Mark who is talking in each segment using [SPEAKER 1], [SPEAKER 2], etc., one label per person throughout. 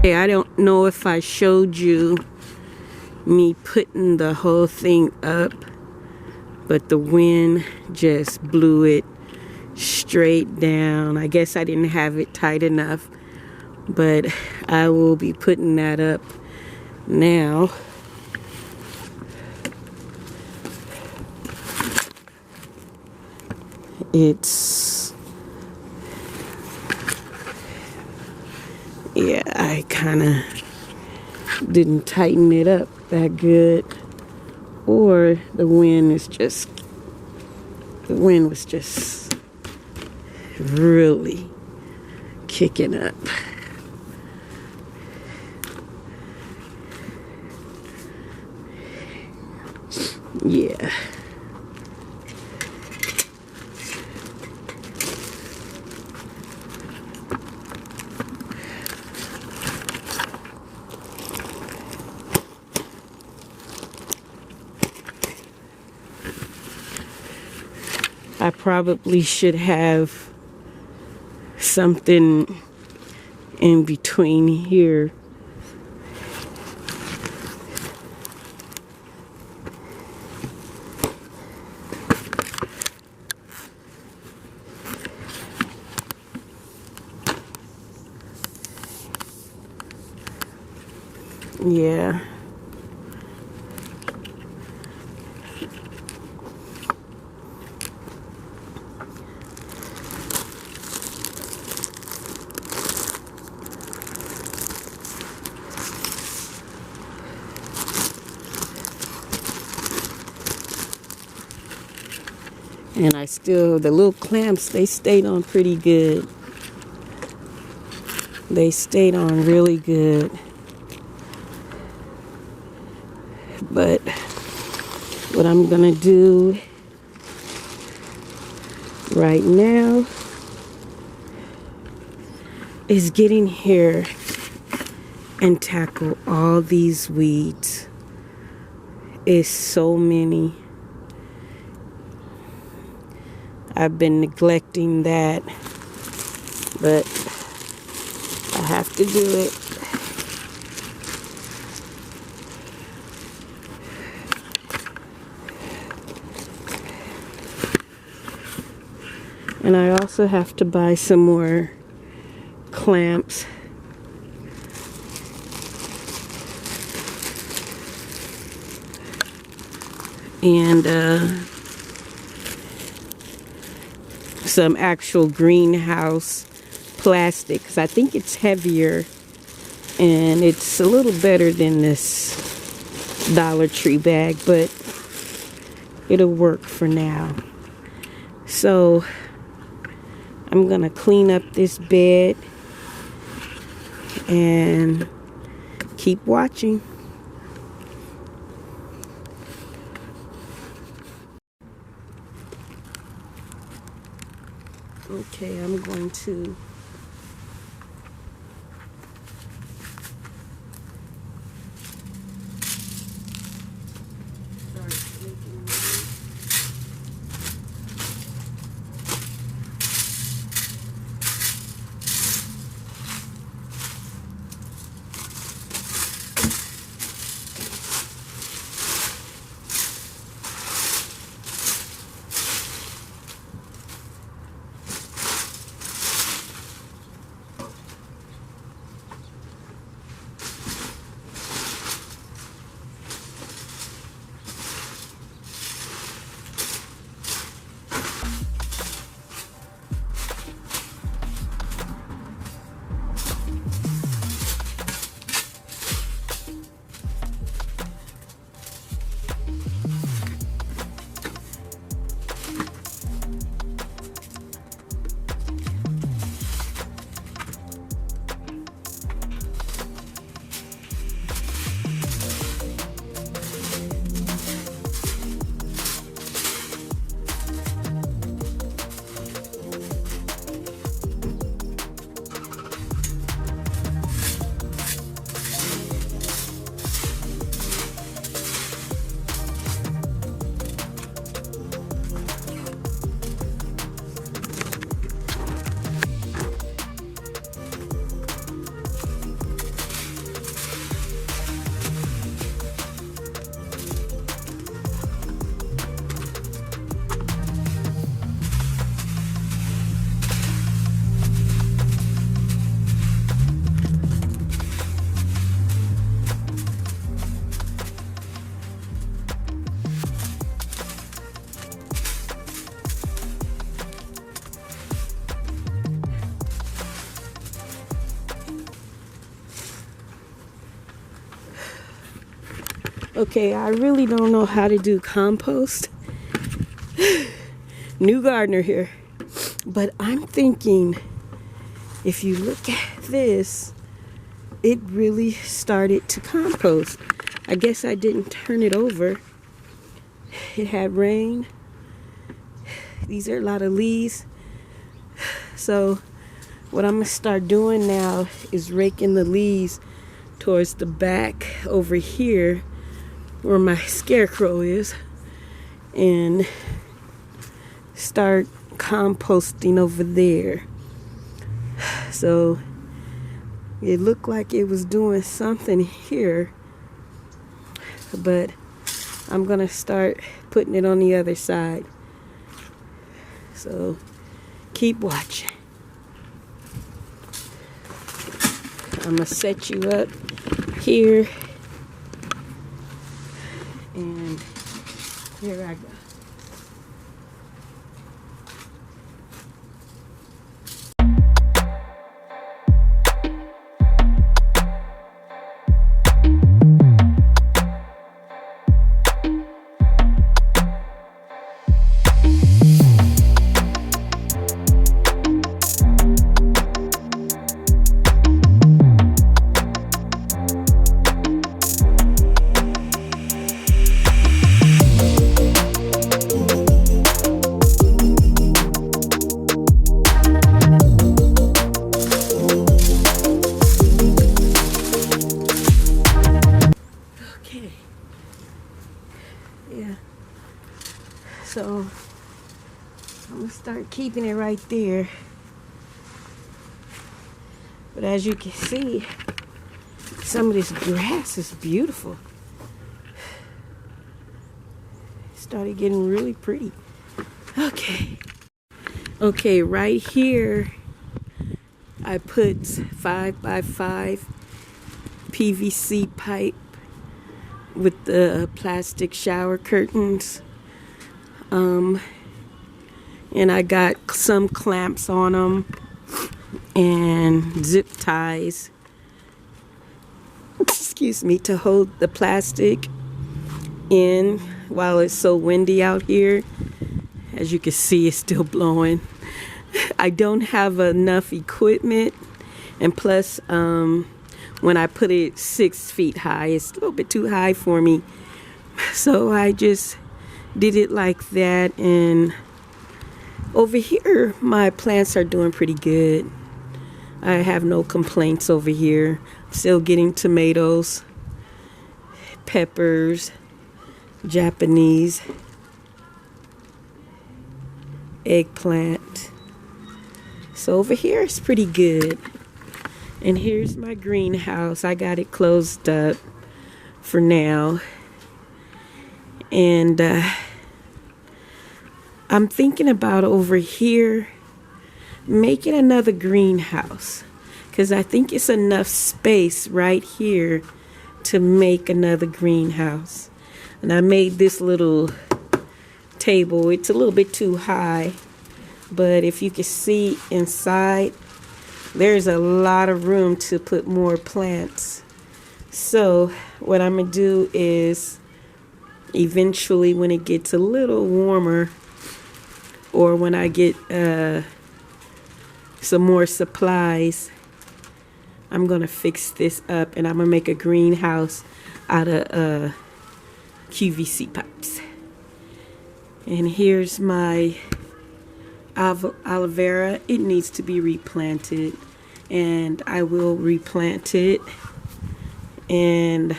[SPEAKER 1] Hey, I don't know if I showed you me putting the whole thing up, but the wind just blew it straight down. I guess I didn't have it tight enough, but I will be putting that up now. Yeah, I kind of didn't tighten it up that good, or the wind was just really kicking up. Yeah. I probably should have something in between here. Yeah. And the little clamps, they stayed on pretty good. They stayed on really good. But what I'm gonna do right now is get in here and tackle all these weeds. It's so many. I've been neglecting that, but I have to do it. And I also have to buy some more clamps. And some actual greenhouse plastic, because I think it's heavier and it's a little better than this Dollar Tree bag, but it'll work for now. So I'm gonna clean up this bed and keep watching. Okay, I'm going to start making Okay, I really don't know how to do compost. New gardener here. But I'm thinking, if you look at this, it really started to compost. I guess I didn't turn it over. It had rain. These are a lot of leaves. So what I'm gonna start doing now is raking the leaves towards the back over here where my scarecrow is, and start composting over there. So it looked like it was doing something here, but I'm gonna start putting it on the other side. So keep watching. I'm gonna set you up here, and here I go. Okay. Yeah. So I'm gonna start keeping it right there. But as you can see, some of this grass is beautiful. It started getting really pretty. Okay. Okay, right here I put 5x5 PVC pipe with the plastic shower curtains. And I got some clamps on them and zip ties, excuse me, to hold the plastic in while it's so windy out here. As you can see, it's still blowing. I don't have enough equipment, and plus when I put it 6 feet high, it's a little bit too high for me, so I just did it like that. And over here my plants are doing pretty good. I have no complaints over here. Still getting tomatoes, peppers, Japanese, eggplant. So over here it's pretty good. And here's my greenhouse. I got it closed up for now. And I'm thinking about over here making another greenhouse, because I think it's enough space right here to make another greenhouse. And I made this little table. It's a little bit too high, but if you can see inside, there's a lot of room to put more plants. So what I'm gonna do is eventually, when it gets a little warmer, or when I get some more supplies, I'm gonna fix this up, and I'm gonna make a greenhouse out of QVC pipes. And here's my aloe vera. It needs to be replanted, and I will replant it, and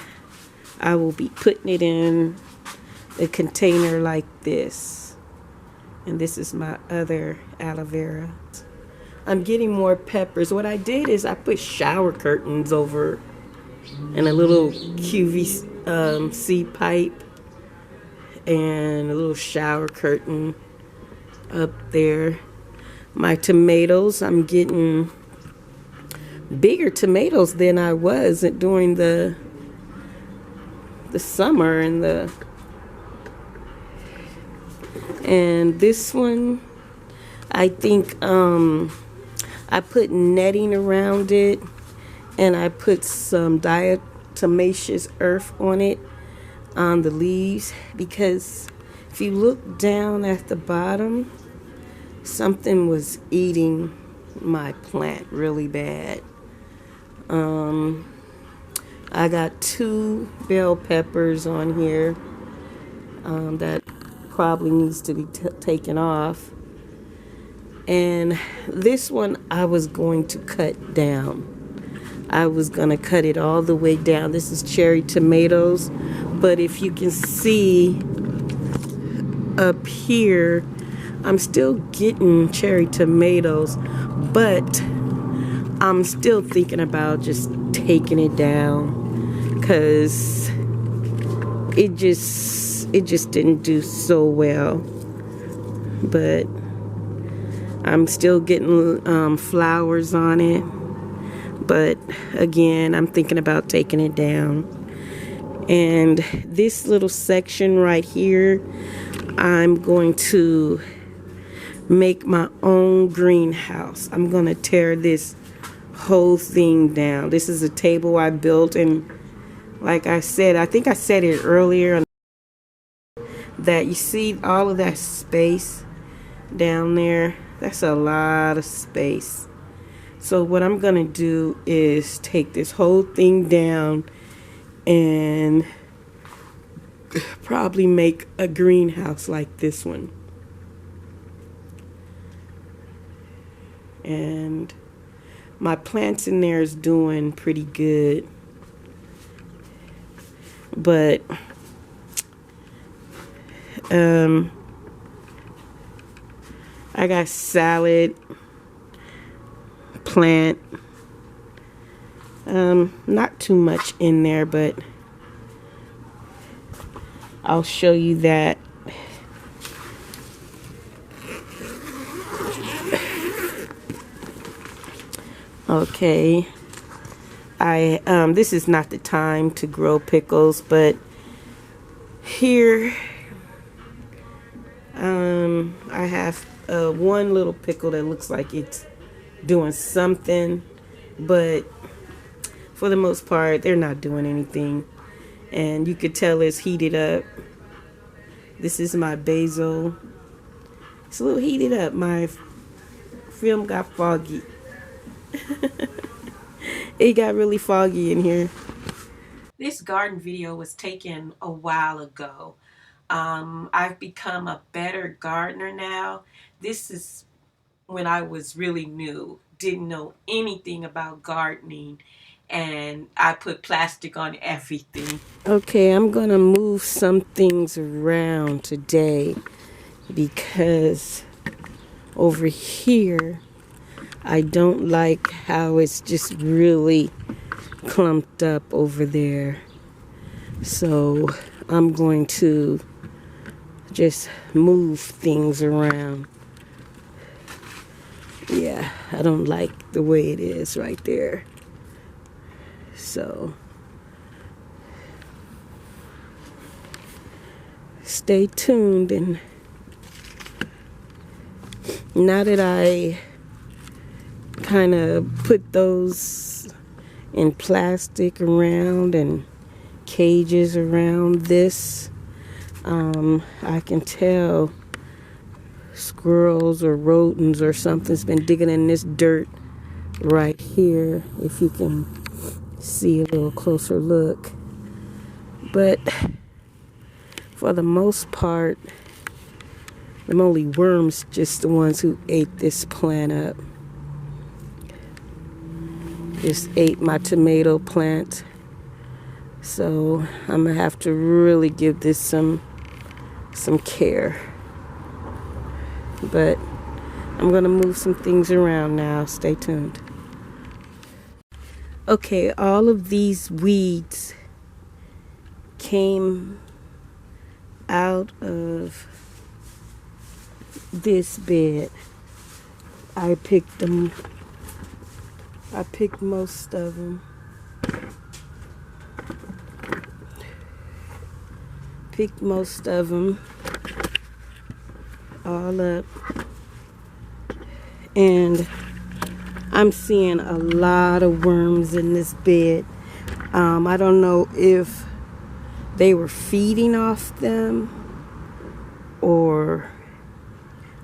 [SPEAKER 1] I will be putting it in a container like this. And this is my other aloe vera. I'm getting more peppers. What I did is I put shower curtains over and a little QVC pipe and a little shower curtain up there. My tomatoes, I'm getting bigger tomatoes than I was during the summer and this one, I think I put netting around it, and I put some diatomaceous earth on it. on the leaves, because if you look down at the bottom, something was eating my plant really bad. I got 2 bell peppers on here that probably needs to be taken off. And this one I was going to cut down. I was going to cut it all the way down. This is cherry tomatoes. But if you can see up here, I'm still getting cherry tomatoes. But I'm still thinking about just taking it down, because it just didn't do so well. But I'm still getting flowers on it. But again, I'm thinking about taking it down. And this little section right here, I'm going to make my own greenhouse. I'm going to tear this whole thing down. This is a table I built, and like I said, I think I said it earlier, that you see all of that space down there. That's a lot of space. So what I'm gonna do is take this whole thing down and probably make a greenhouse like this one. And my plants in there is doing pretty good. But I got salad plant. Not too much in there, but I'll show you that. Okay. This is not the time to grow pickles, but here I have one little pickle that looks like it's doing something, but for the most part they're not doing anything, and you could tell it's heated up. This is my basil. It's a little heated up. My film got foggy. It got really foggy in here. This garden video was taken a while ago. I've become a better gardener now. This is when I was really new, didn't know anything about gardening, and I put plastic on everything. Okay, I'm gonna move some things around today, because over here I don't like how it's just really clumped up over there. So I'm going to just move things around. Yeah, I don't like the way it is right there. So stay tuned. And now that I kind of put those in plastic around and cages around this, I can tell squirrels or rodents or something's been digging in this dirt right here, if you can see a little closer look. But for the most part, them only worms, just the ones who ate this plant up. Just ate my tomato plant. So I'm gonna have to really give this some care. But I'm gonna move some things around now. Stay tuned. Okay, all of these weeds came out of this bed. I picked them. I picked most of them. Picked most of them all up. And I'm seeing a lot of worms in this bed. I don't know if they were feeding off them, or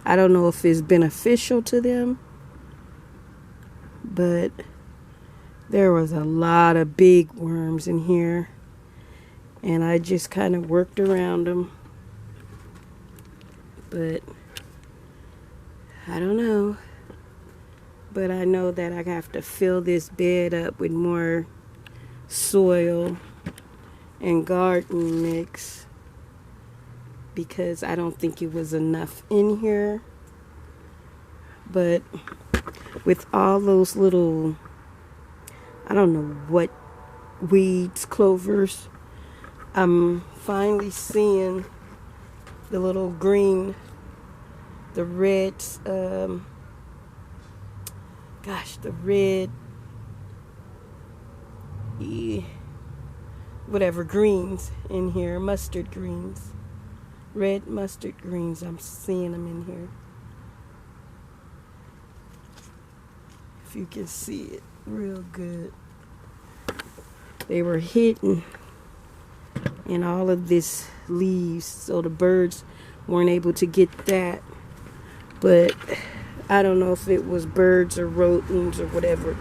[SPEAKER 1] I don't know if it's beneficial to them, but there was a lot of big worms in here, and I just kind of worked around them. But I don't know. But I know that I have to fill this bed up with more soil and garden mix, because I don't think it was enough in here. But with all those little, I don't know what weeds, clovers, I'm finally seeing the little green, the reds, the red, whatever greens in here, mustard greens, red mustard greens. I'm seeing them in here. If you can see it real good. They were hidden in all of this leaves, so the birds weren't able to get that. But I don't know if it was birds or rodents or whatever,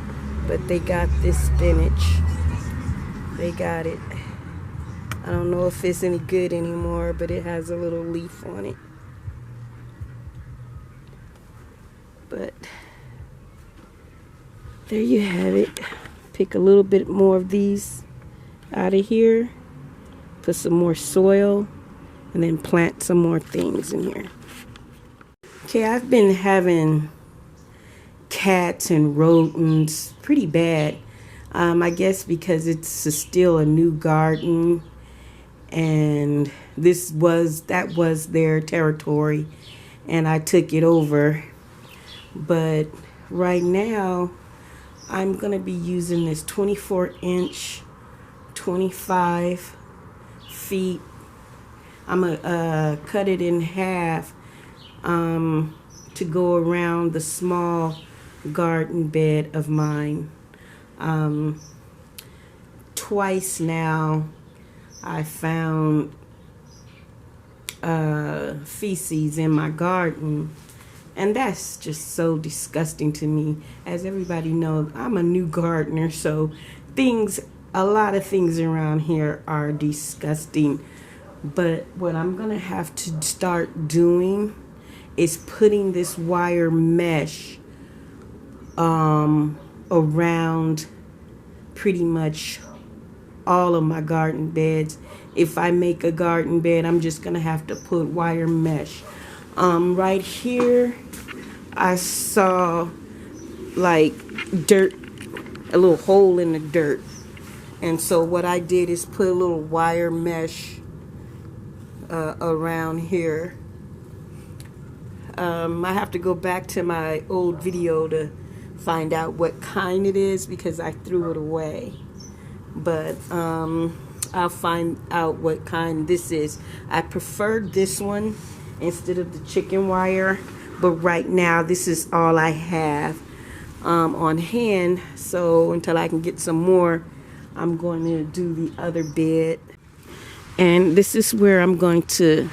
[SPEAKER 1] but they got this spinach. They got it. I don't know if it's any good anymore, but it has a little leaf on it. But there you have it. Pick a little bit more of these out of here, put some more soil, and then plant some more things in here. Okay, I've been having cats and rodents pretty bad. I guess because it's still a new garden, and that was their territory, and I took it over. But right now I'm gonna be using this 24-inch, 25 feet. I'm gonna cut it in half to go around the small garden bed of mine. Twice now I found feces in my garden, and that's just so disgusting to me. As everybody knows, I'm a new gardener, so a lot of things around here are disgusting. But what I'm gonna have to start doing is putting this wire mesh around pretty much all of my garden beds. If I make a garden bed, I'm just gonna have to put wire mesh. Right here I saw like dirt, a little hole in the dirt, and so what I did is put a little wire mesh around here. I have to go back to my old video to find out what kind it is, because I threw it away. But I'll find out what kind this is. I preferred this one instead of the chicken wire, but right now this is all I have on hand. So until I can get some more, I'm going to do the other bed. And this is where I'm going to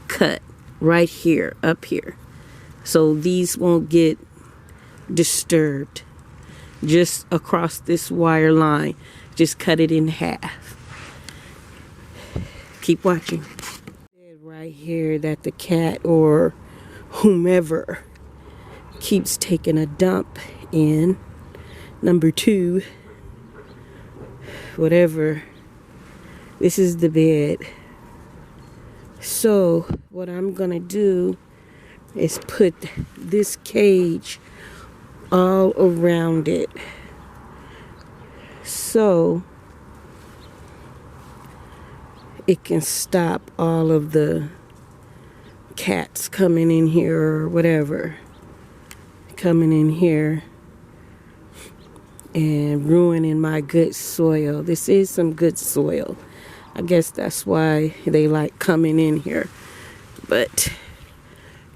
[SPEAKER 1] cut, right here, up here, so these won't get disturbed. Just across this wire line, just cut it in half. Keep watching. Right here that the cat or whomever keeps taking a dump in. Number 2, whatever. This is the bed. So what I'm gonna do is put this cage all around it, so it can stop all of the cats coming in here or whatever, coming in here and ruining my good soil. This is some good soil. I guess that's why they like coming in here. But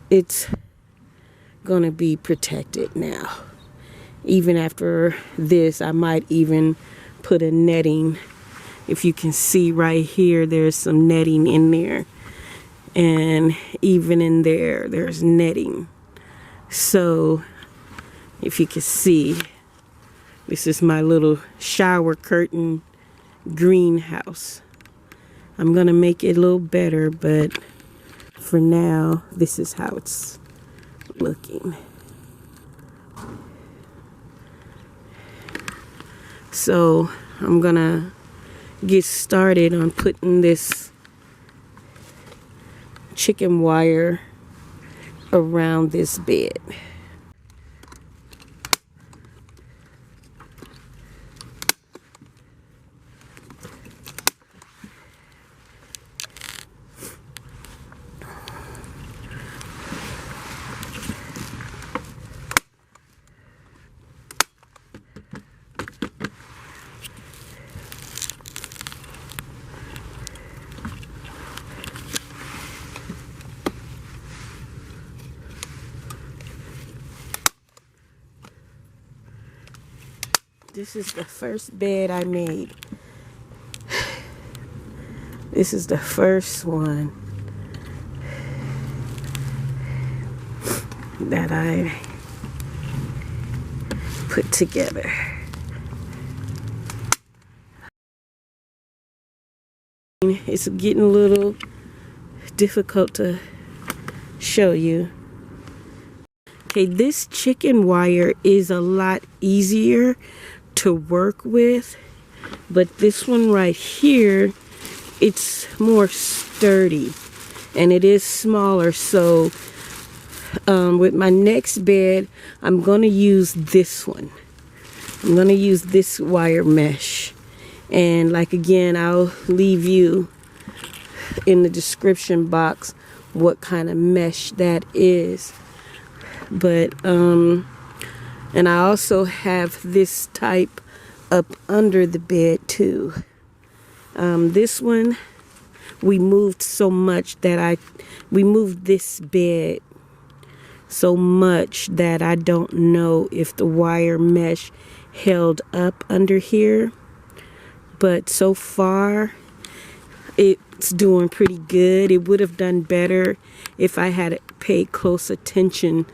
[SPEAKER 1] it's gonna be protected now. Even after this, I might even put a netting If you can see right here, there's some netting in there. And even in there, there's netting. So if you can see, this is my little shower curtain greenhouse. I'm gonna make it a little better, but for now, this is how it's looking. So I'm gonna get started on putting this chicken wire around this bed. This is the first bed I made. This is the first one that I put together. It's getting a little difficult to show you. Okay, this chicken wire is a lot easier to work with, but this one right here, it's more sturdy and it is smaller. So with my next bed, I'm gonna use this one. I'm gonna use this wire mesh, and like again, I'll leave you in the description box what kind of mesh that is. But and I also have this type up under the bed too. This one, we moved so much that we moved this bed so much that I don't know if the wire mesh held up under here. But so far, it's doing pretty good. It would have done better if I had paid close attention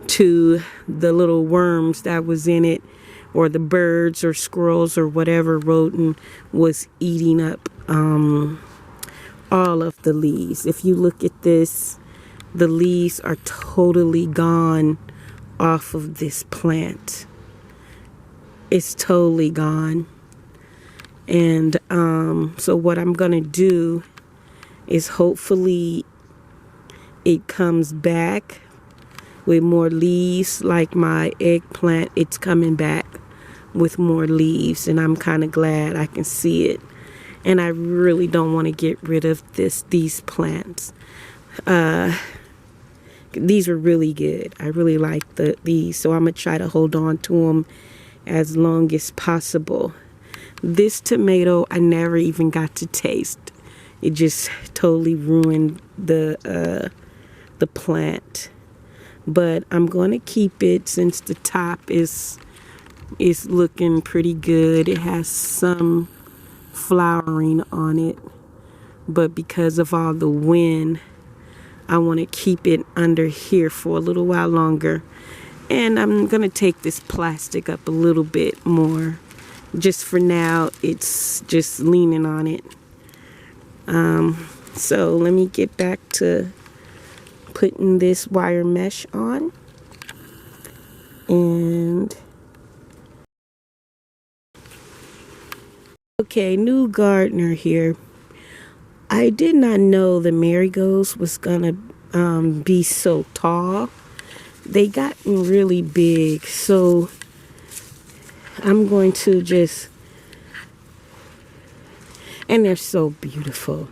[SPEAKER 1] to the little worms that was in it, or the birds or squirrels or whatever rodent was eating up all of the leaves. If you look at this, the leaves are totally gone off of this plant. It's totally gone. And so what I'm gonna do is hopefully it comes back with more leaves. Like my eggplant, it's coming back with more leaves, and I'm kind of glad I can see it. And I really don't want to get rid of these plants. These are really good. I really like these, so I'm gonna try to hold on to them as long as possible. This tomato I never even got to taste. It just totally ruined the plant. But I'm going to keep it since the top is looking pretty good. It has some flowering on it, but because of all the wind, I want to keep it under here for a little while longer. And I'm going to take this plastic up a little bit more. Just for now, it's just leaning on it. So let me get back to putting this wire mesh on. And okay, new gardener here. I did not know the marigolds was gonna be so tall. They gotten really big, so I'm going to just, and they're so beautiful.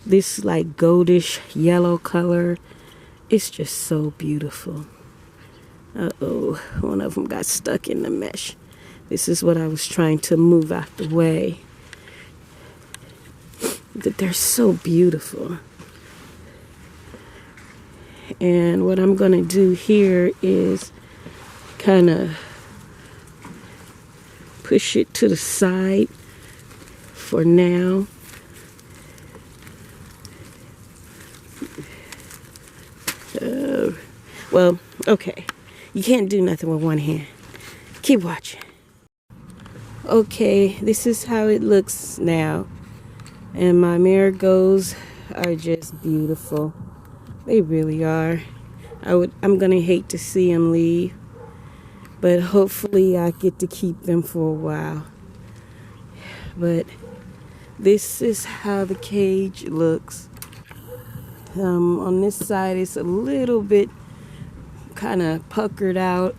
[SPEAKER 1] This like goldish yellow color, it's just so beautiful. Uh-oh, one of them got stuck in the mesh. This is what I was trying to move out the way. But they're so beautiful. And what I'm gonna do here is kind of push it to the side for now. Well, okay. You can't do nothing with one hand. Keep watching. Okay, this is how it looks now. And my marigolds are just beautiful. They really are. I'm gonna hate to see them leave, but hopefully I get to keep them for a while. But this is how the cage looks. On this side it's a little bit kind of puckered out.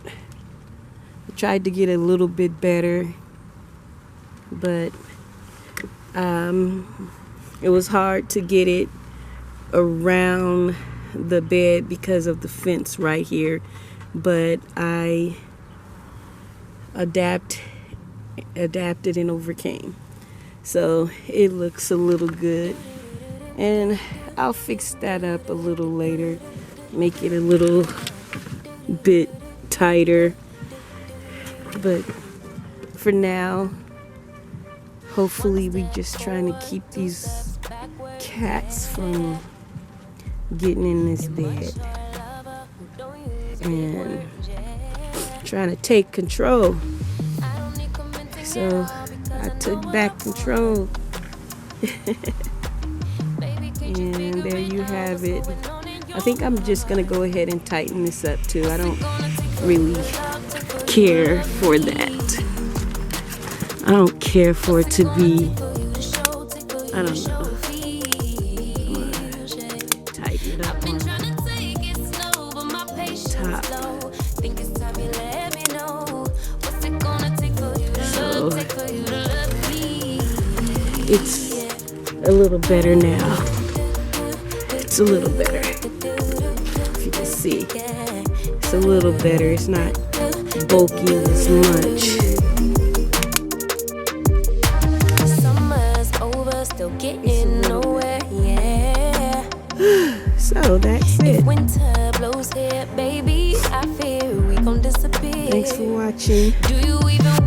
[SPEAKER 1] I tried to get a little bit better, but it was hard to get it around the bed because of the fence right here, but I adapted and overcame. So it looks a little good, and I'll fix that up a little later, make it a little bit tighter. But for now, hopefully we just trying to keep these cats from getting in this bed and trying to take control. So I took back control. And there you have it. I think I'm just gonna go ahead and tighten this up too. I don't really care for that. I don't care for it to be, I don't know. Tighten it up on top. So it's a little better now. It's a little better. If you can see, it's a little better. It's not bulky as much.
[SPEAKER 2] Summer's over, still getting nowhere, yeah.
[SPEAKER 1] So that's it.
[SPEAKER 2] If winter blows here, baby, I fear we gon' disappear.
[SPEAKER 1] Thanks for watching.
[SPEAKER 2] Do you even